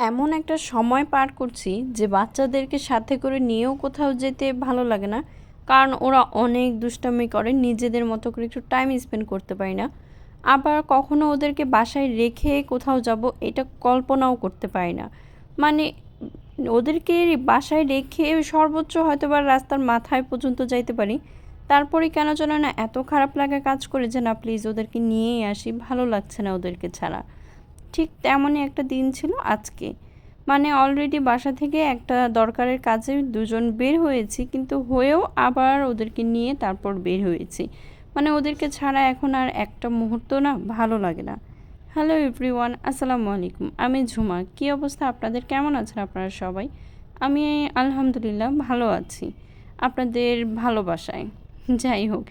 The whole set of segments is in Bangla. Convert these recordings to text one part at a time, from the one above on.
এমন একটা সময় পার করছি যে বাচ্চাদেরকে সাথে করে নিয়েও কোথাও যেতে ভালো লাগে না, কারণ ওরা অনেক দুষ্টামি করে, নিজেদের মতো করে একটু টাইম স্পেন্ড করতে পারি না। আবার কখনো ওদেরকে বাসায় রেখে কোথাও যাব এটা কল্পনাও করতে পারি না। মানে ওদেরকে বাসায় রেখে সর্বোচ্চ হয়তো বা রাস্তার মাথায় পর্যন্ত যাইতে পারি, তারপরে কেন যেন না এত খারাপ লাগা কাজ করে যে না প্লিজ ওদেরকে নিয়েই আসি, ভালো লাগছে না ওদেরকে ছাড়া। ঠিক তেমনই একটা দিন ছিল আজকে। মানে অলরেডি বাসা থেকে একটা দরকারের কাজে দুজন বের হয়েছি, কিন্তু হয়েও আবার ওদেরকে নিয়ে তারপর বের হয়েছি। মানে ওদেরকে ছাড়া এখন আর একটা মুহূর্ত না ভালো লাগে না। হ্যালো এভরিওয়ান, আসসালামু আলাইকুম। আমি ঝুমা। কী অবস্থা আপনাদের, কেমন আছেন আপনারা সবাই? আমি আলহামদুলিল্লাহ ভালো আছি আপনাদের ভালোবাসায়। যাই হোক,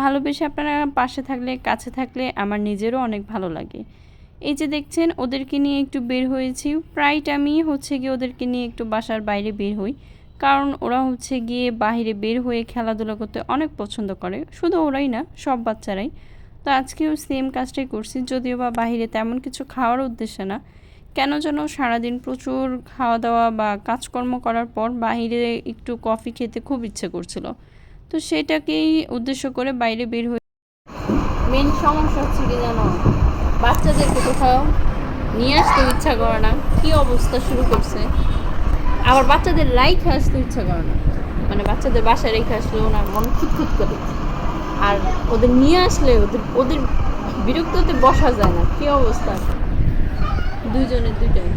ভালোবেসে আপনারা পাশে থাকলে, কাছে থাকলে আমার নিজেরও অনেক ভালো লাগে। এই যে দেখছেন ওদেরকে নিয়ে একটু বের হয়েছি, প্রায় টাইমই হচ্ছে গিয়ে ওদেরকে নিয়ে একটু বাসার বাইরে বের হই, কারণ ওরা হচ্ছে গিয়ে বাইরে বের হয়ে খেলাধুলা করতে অনেক পছন্দ করে। শুধু ওরাই না, সব বাচ্চারাই। তো আজকেও সেম কাজটাই করছি, যদিও বা বাইরে তেমন কিছু খাওয়ার উদ্দেশ্যে না, কেন যেন সারাদিন প্রচুর খাওয়া দাওয়া বা কাজকর্ম করার পর বাইরে একটু কফি খেতে খুব ইচ্ছে করছিল। তো সেটাকেই উদ্দেশ্য করে বাইরে বের হয়ে মেন সমস্যা হচ্ছে কি জানো, বাচ্চাদেরকে কোথাও নিয়ে আসতে ইচ্ছা করে না, কি অবস্থা শুরু করছে। আবার বাচ্চাদের রাইখে আসতে ইচ্ছা করে না, মানে বাচ্চাদের বাসায় রেখে আসলেও না মন খুঁতখুত করে। আর ওদের নিয়ে আসলে ওদের ওদের বিরক্ততে বসা যায় না, কি অবস্থা দুইজনের দুইটাই।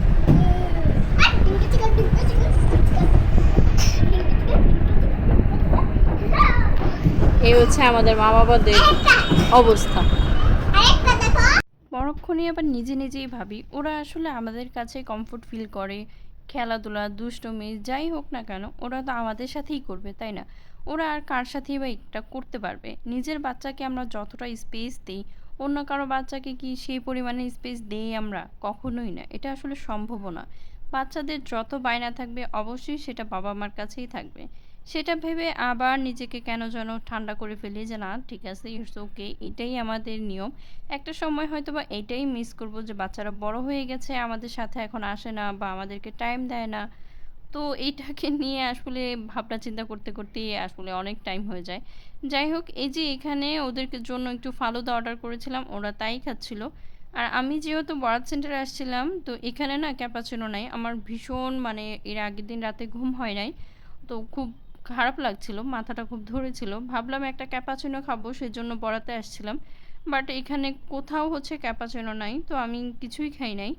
এই হচ্ছে আমাদের মা বাবাদের অবস্থা। পরক্ষণে আবার নিজে নিজেই ভাবি ওরা আসলে আমাদের কাছে কমফোর্ট ফিল করে, খেলাধুলা দুষ্টমি যাই হোক না কেন ওরা তো আমাদের সাথেই করবে, তাই না? ওরা আর কার সাথেই বা এটা করতে পারবে? নিজের বাচ্চাকে আমরা যতটা স্পেস দিই, অন্য কারো বাচ্চাকে কি সেই পরিমাণে স্পেস দেই আমরা? কখনোই না, এটা আসলে সম্ভবও না। বাচ্চাদের যত বায়না থাকবে অবশ্যই সেটা বাবা মার কাছেই থাকবে। সেটা ভেবে আবার নিজেকে কেন যেন ঠান্ডা করে ফেলি যে না ঠিক আছে, ইটস ওকে, এটাই আমাদের নিয়ম। একটা সময় হয়তো বা এটাই মিস করব যে বাচ্চারা বড় হয়ে গেছে, আমাদের সাথে এখন আসে না বা আমাদেরকে টাইম দেয় না। তো এইটাকে নিয়ে আসলে ভাবনা চিন্তা করতে করতেই আসলে অনেক টাইম হয়ে যায়। যাই হোক, এই যে এখানে ওদেরকে জন্য একটু ফালুদা অর্ডার করেছিলাম, ওরা তাই খাচ্ছিল। আর আমি যেহেতু বরাত সেন্টারে আসছিলাম, তো এখানে না ক্যাপাচিনো নাই। আমার ভীষণ মানে এর আগের দিন রাতে ঘুম হয় নাই, তো খুব খারাপ লাগছিল, মাথাটা খুব ধরেছিল। ভাবলাম একটা ক্যাপাচিনো খাবো, সেজন্য বরাতে আসছিলাম। বাট এখানে কোথাও হচ্ছে ক্যাপাচিনো নাই, তো আমি কিছুই খাই নাই।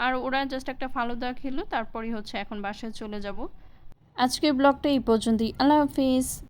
আর ওরা জাস্ট একটা ফালুদা খেলো, তারপরেই হচ্ছে এখন বাসায় চলে যাব। আজকের ব্লগটা এই পর্যন্তই। আল্লাহ হাফিজ।